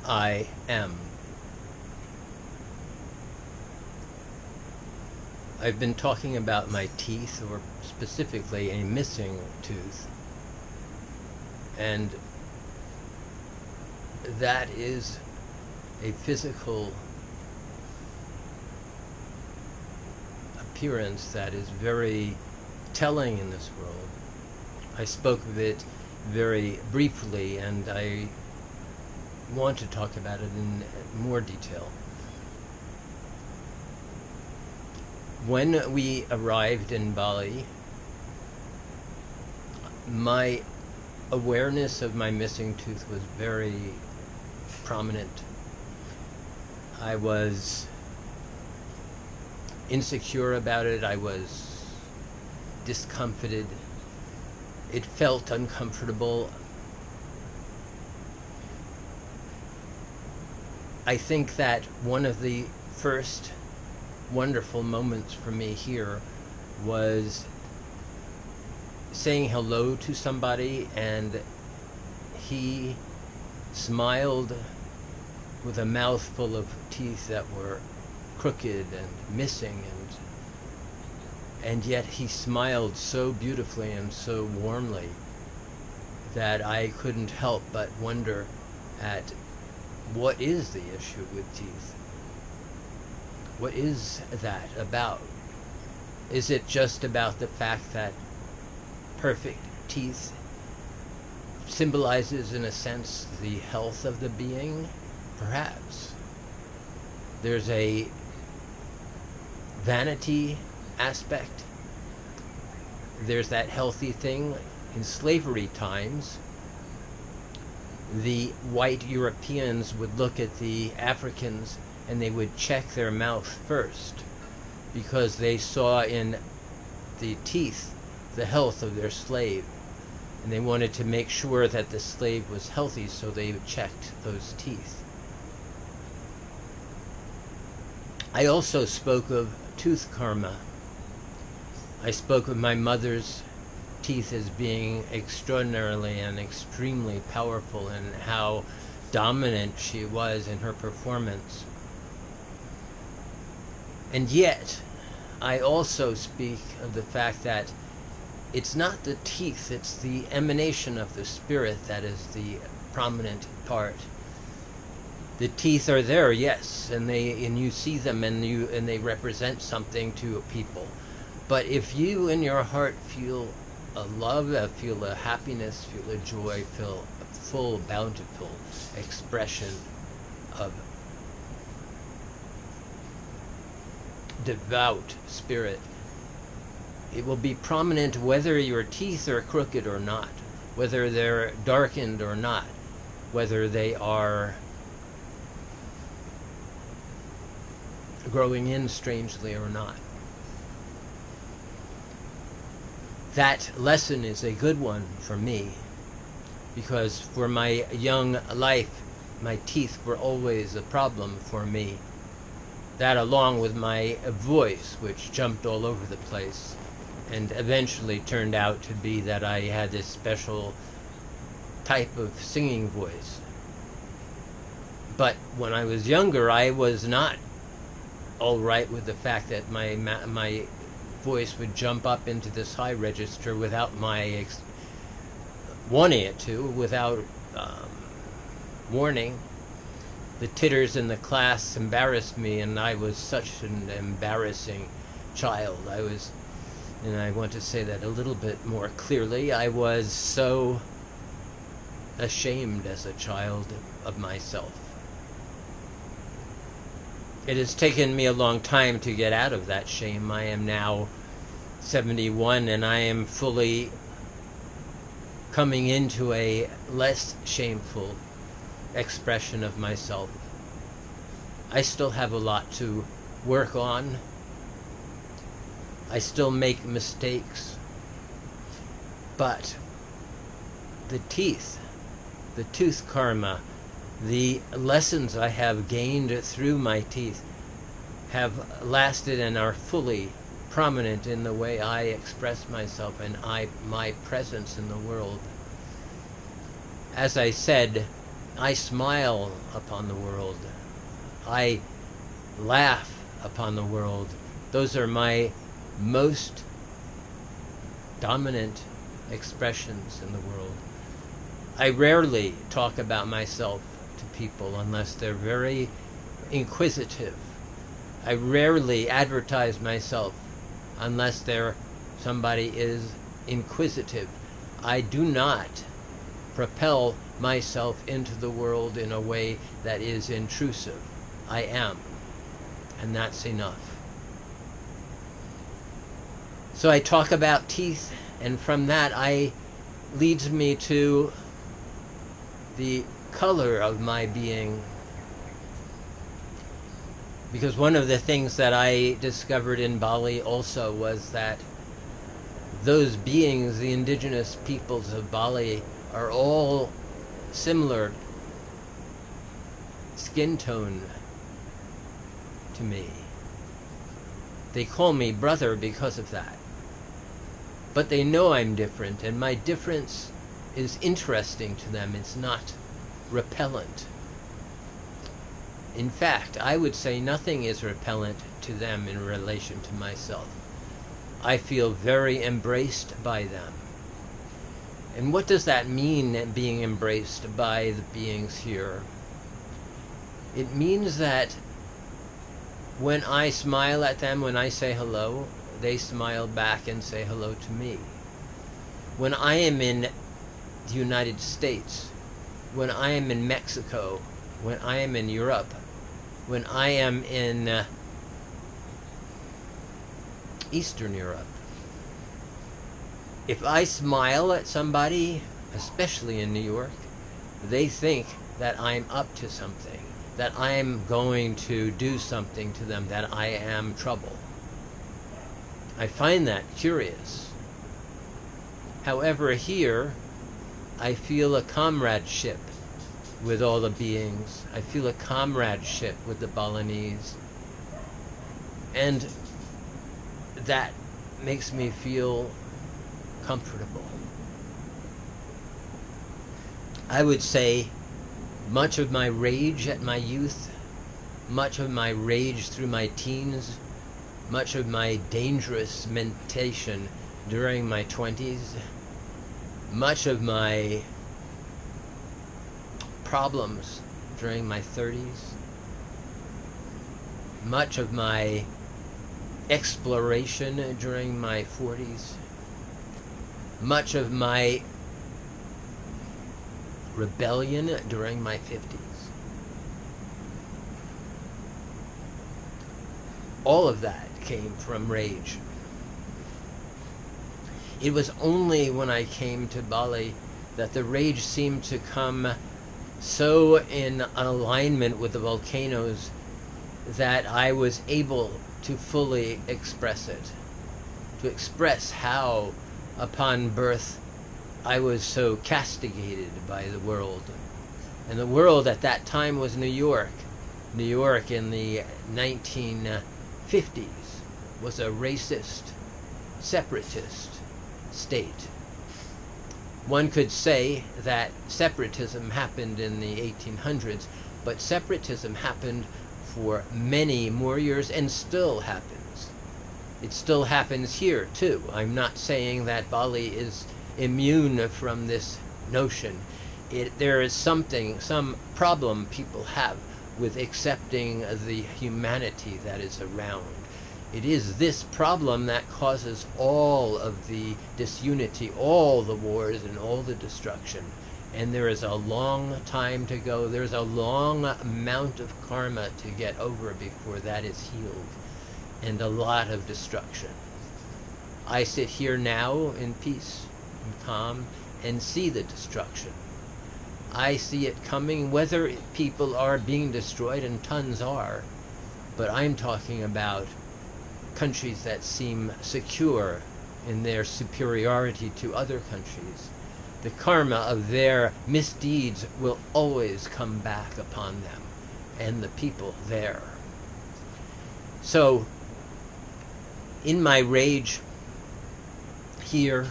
I am. I've been talking about my teeth, or specifically a missing tooth, and that is a physical appearance that is very telling in this world. I spoke of it very briefly, and I want to talk about it in more detail. When we arrived in Bali, my awareness of my missing tooth was very prominent. I was insecure about it. I was discomfited. It felt uncomfortable. I think that one of the first wonderful moments for me here was saying hello to somebody, and he smiled with a mouthful of teeth that were crooked and missing, and yet he smiled so beautifully and so warmly that I couldn't help but wonder at what is the issue with teeth. What is that about? Is it just about the fact that perfect teeth symbolizes, in a sense, the health of the being? Perhaps. There's a vanity aspect. There's that healthy thing. In slavery times, the white Europeans would look at the Africans and they would check their mouth first, because they saw in the teeth the health of their slave, and they wanted to make sure that the slave was healthy, so they checked those teeth. I also spoke of tooth karma. I spoke of my mother's teeth as being extraordinarily and extremely powerful, and how dominant she was in her performance. And yet, I also speak of the fact that it's not the teeth, it's the emanation of the spirit that is the prominent part. The teeth are there, yes, and you see them, and they represent something to people. But if you in your heart feel a love, feel a happiness, feel a joy, feel a full, bountiful expression of devout spirit, it will be prominent whether your teeth are crooked or not, whether they're darkened or not, whether they are growing in strangely or not. That lesson is a good one for me, because for my young life, my teeth were always a problem for me. That, along with my voice, which jumped all over the place, and eventually turned out to be that I had this special type of singing voice. But when I was younger, I was not all right with the fact that my voice would jump up into this high register without my wanting it to, without warning. The titters in the class embarrassed me, and I was such an embarrassing child. And I want to say that a little bit more clearly, I was so ashamed as a child of myself. It has taken me a long time to get out of that shame. I am now 71, and I am fully coming into a less shameful expression of myself. I still have a lot to work on. I still make mistakes. But the teeth, the tooth karma, the lessons I have gained through my teeth have lasted and are fully prominent in the way I express myself and my presence in the world. As I said, I smile upon the world. I laugh upon the world. Those are my most dominant expressions in the world. I rarely talk about myself to people unless they're very inquisitive. I rarely advertise myself unless somebody is inquisitive. I do not propel myself into the world in a way that is intrusive. I am, and that's enough. So I talk about teeth, and from that leads me to the color of my being. Because one of the things that I discovered in Bali also was that those beings, the indigenous peoples of Bali, are all similar skin tone to me. They call me brother because of that. But they know I'm different, and my difference is interesting to them. It's not repellent. In fact, I would say nothing is repellent to them in relation to myself. I feel very embraced by them. And what does that mean, being embraced by the beings here? It means that when I smile at them, when I say hello, they smile back and say hello to me. When I am in the United States, when I am in Mexico, when I am in Europe, when I am in Eastern Europe, if I smile at somebody, especially in New York, they think that I'm up to something, that I'm going to do something to them, that I am trouble. I find that curious. However, here, I feel a comradeship with all the beings. I feel a comradeship with the Balinese. And that makes me feel comfortable. I would say much of my rage at my youth, much of my rage through my teens, much of my dangerous mentation during my 20s, much of my problems during my 30s, much of my exploration during my 40s, much of my rebellion during my 50s. All of that came from rage. It was only when I came to Bali that the rage seemed to come so in alignment with the volcanoes that I was able to fully express it, to express how upon birth I was so castigated by the world. And the world at that time was New York. New York in the 1950s was a racist, separatist state. One could say that separatism happened in the 1800s, but separatism happened for many more years and still happens. It still happens here too. I'm not saying that Bali is immune from this notion. There is some problem people have with accepting the humanity that is around. It is this problem that causes all of the disunity, all the wars, and all the destruction. And there is a long time to go. There's a long amount of karma to get over before that is healed, and a lot of destruction. I sit here now in peace and calm and see the destruction. I see it coming, whether people are being destroyed, and tons are, but I'm talking about countries that seem secure in their superiority to other countries. The karma of their misdeeds will always come back upon them and the people there. So, in my rage here,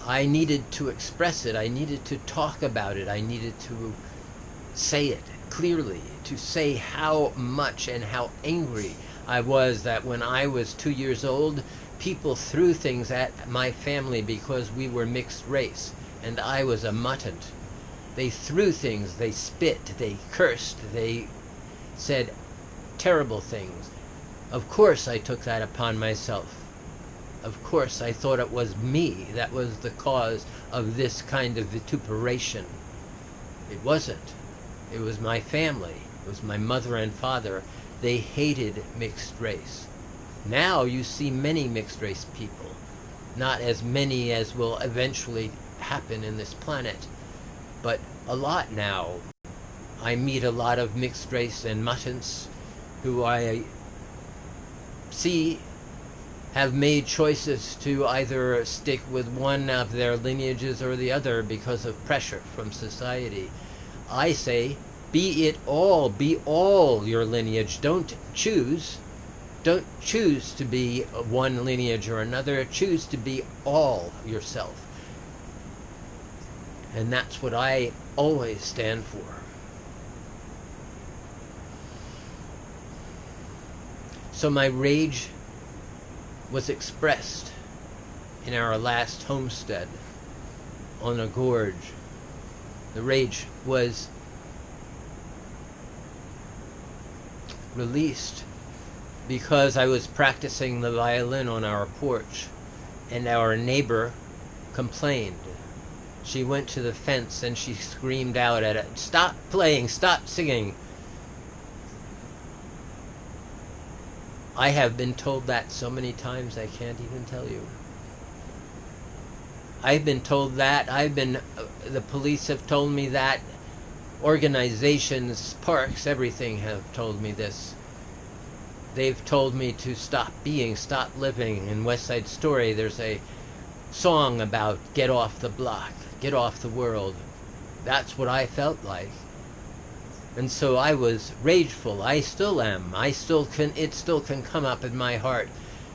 I needed to express it. I needed to talk about it. I needed to say it clearly, to say how much and how angry I was that when I was 2 years old, people threw things at my family because we were mixed race and I was a muttant. They threw things, they spit, they cursed, they said terrible things. Of course I took that upon myself. Of course I thought it was me that was the cause of this kind of vituperation. It wasn't. It was my family. It was my mother and father. They hated mixed race. Now you see many mixed race people. Not as many as will eventually happen in this planet, but a lot now. I meet a lot of mixed race and muttants who I see have made choices to either stick with one of their lineages or the other because of pressure from society. I say, be all your lineage. Don't choose to be one lineage or another. Choose to be all yourself. And that's what I always stand for. So my rage was expressed in our last homestead on a gorge. The rage was released because I was practicing the violin on our porch and our neighbor complained. She went to the fence and she screamed out at it, "Stop playing, stop singing." I have been told that so many times I can't even tell you. I've been told that. The police have told me that. Organizations, parks, everything have told me this. They've told me to stop being, stop living. In West Side Story, there's a song about get off the block, get off the world. That's what I felt like. And so I was rageful. I still am. It still can come up in my heart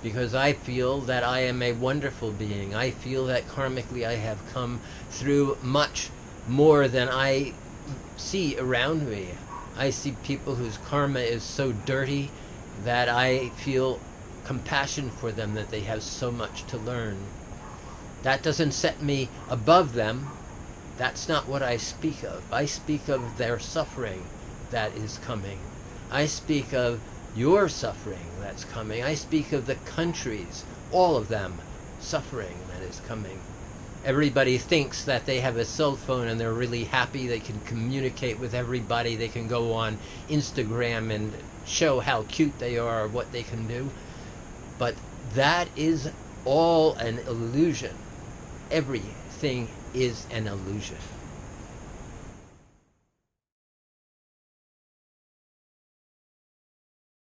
because I feel that I am a wonderful being. I feel that karmically I have come through much more than I see around me. I see people whose karma is so dirty that I feel compassion for them, that they have so much to learn. That doesn't set me above them. That's not what I speak of. I speak of their suffering that is coming. I speak of your suffering that's coming. I speak of the countries, all of them, suffering that is coming. Everybody thinks that they have a cell phone and they're really happy. They can communicate with everybody. They can go on Instagram and show how cute they are or what they can do. But that is all an illusion. Everything is an illusion.